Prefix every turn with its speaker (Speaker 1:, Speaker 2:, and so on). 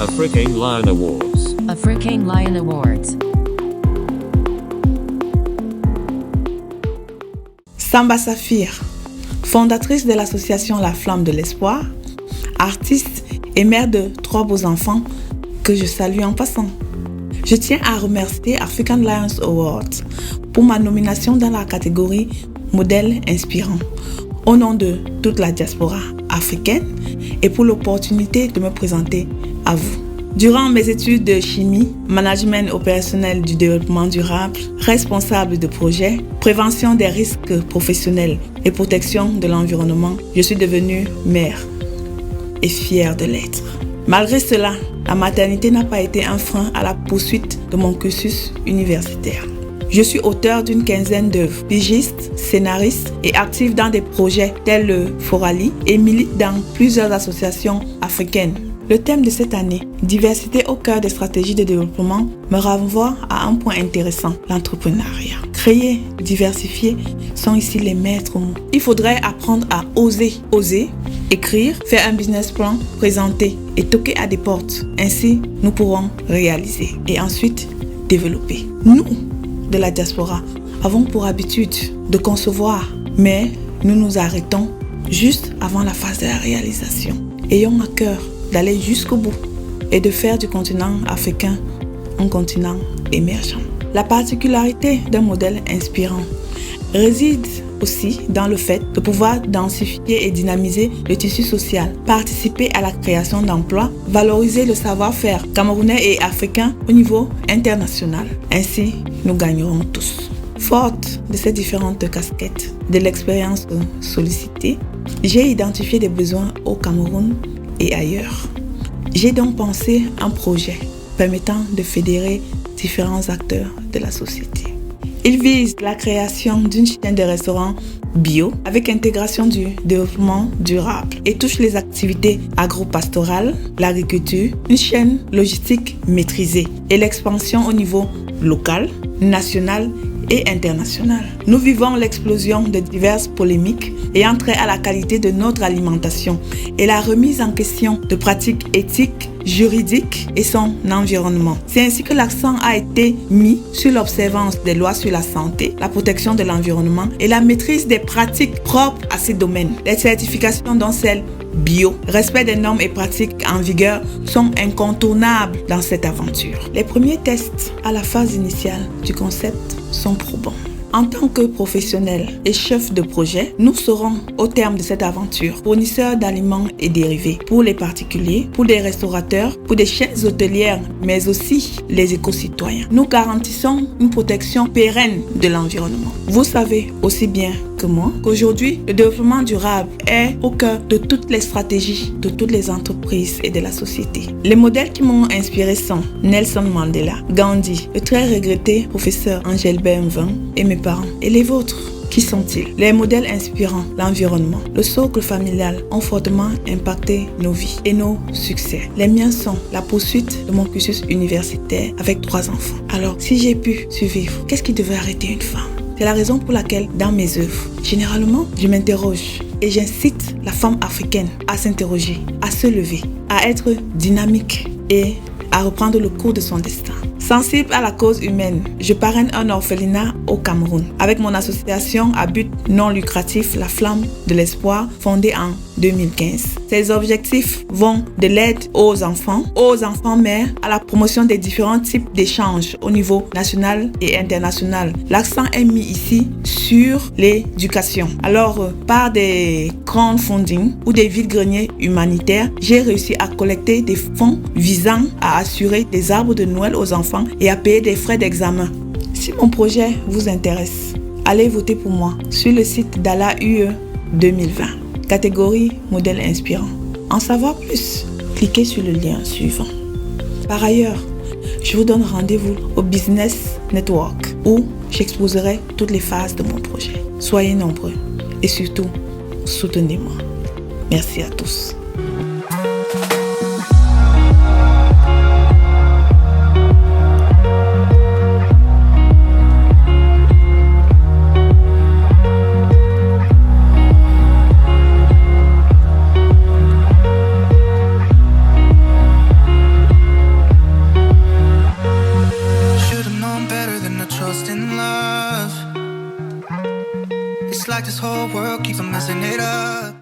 Speaker 1: African Lion Awards.
Speaker 2: African Lion Awards.
Speaker 3: Samba Saphir, fondatrice de l'association La Flamme de l'Espoir, artiste et mère de 3 beaux enfants que je salue en passant. Je tiens à remercier African Lions Awards pour ma nomination dans la catégorie Modèle inspirant au nom de toute la diaspora africaine et pour l'opportunité de me présenter à vous. Durant mes études de chimie, management opérationnel du développement durable, responsable de projet, prévention des risques professionnels et protection de l'environnement, je suis devenue mère et fière de l'être. Malgré cela, la maternité n'a pas été un frein à la poursuite de mon cursus universitaire. Je suis auteur d'une quinzaine d'œuvres, pigiste, scénariste et active dans des projets tels le Forali et milite dans plusieurs associations africaines. Le thème de cette année, diversité au cœur des stratégies de développement, me renvoie à un point intéressant, l'entrepreneuriat. Créer, diversifier sont ici les maîtres mots. Il faudrait apprendre à oser, écrire, faire un business plan, présenter et toquer à des portes. Ainsi, nous pourrons réaliser et ensuite développer. Nous, de la diaspora, avons pour habitude de concevoir, mais nous nous arrêtons juste avant la phase de la réalisation. Ayons à cœur d'aller jusqu'au bout et de faire du continent africain un continent émergent. La particularité d'un modèle inspirant réside aussi dans le fait de pouvoir densifier et dynamiser le tissu social, participer à la création d'emplois, valoriser le savoir-faire camerounais et africain au niveau international. Ainsi, nous gagnerons tous. Forte de ces différentes casquettes, de l'expérience sollicitée, j'ai identifié des besoins au Cameroun et ailleurs. J'ai donc pensé un projet permettant de fédérer différents acteurs de la société. Il vise la création d'une chaîne de restaurants bio avec intégration du développement durable et touche les activités agro-pastorales, l'agriculture, une chaîne logistique maîtrisée et l'expansion au niveau local, national et international. Nous vivons l'explosion de diverses polémiques ayant trait à la qualité de notre alimentation et la remise en question de pratiques éthiques, juridiques et son environnement. C'est ainsi que l'accent a été mis sur l'observance des lois sur la santé, la protection de l'environnement et la maîtrise des pratiques propres à ces domaines. Les certifications dont celles bio, respect des normes et pratiques en vigueur sont incontournables dans cette aventure. Les premiers tests à la phase initiale du concept sont probants. En tant que professionnels et chefs de projet, nous serons, au terme de cette aventure, fournisseurs d'aliments et dérivés pour les particuliers, pour les restaurateurs, pour des chaînes hôtelières, mais aussi les éco-citoyens. Nous garantissons une protection pérenne de l'environnement. Vous savez aussi bien que moi qu'aujourd'hui, le développement durable est au cœur de toutes les stratégies de toutes les entreprises et de la société. Les modèles qui m'ont inspiré sont Nelson Mandela, Gandhi, le très regretté professeur Angel Benvin et mes parents. Et les vôtres, qui sont-ils? Les modèles inspirants, l'environnement, le socle familial ont fortement impacté nos vies et nos succès. Les miens sont la poursuite de mon cursus universitaire avec 3 enfants. Alors, si j'ai pu survivre, qu'est-ce qui devait arrêter une femme? C'est la raison pour laquelle, dans mes œuvres, généralement, je m'interroge et j'incite la femme africaine à s'interroger, à se lever, à être dynamique et à reprendre le cours de son destin. Sensible à la cause humaine, je parraine un orphelinat au Cameroun avec mon association à but non lucratif La Flamme de l'Espoir, fondée en 2015. Ces objectifs vont de l'aide aux enfants mères, à la promotion des différents types d'échanges au niveau national et international. L'accent est mis ici sur l'éducation. Alors, par des crowdfunding ou des vides-greniers humanitaires, j'ai réussi à collecter des fonds visant à assurer des arbres de Noël aux enfants et à payer des frais d'examen. Si mon projet vous intéresse, allez voter pour moi sur le site d'Ala UE 2020, catégorie modèle inspirant. En savoir plus, cliquez sur le lien suivant. Par ailleurs, je vous donne rendez-vous au Business Network où j'exposerai toutes les phases de mon projet. Soyez nombreux et surtout, soutenez-moi. Merci à tous.
Speaker 4: better than the trust in love. It's like this whole world keeps on messing it up.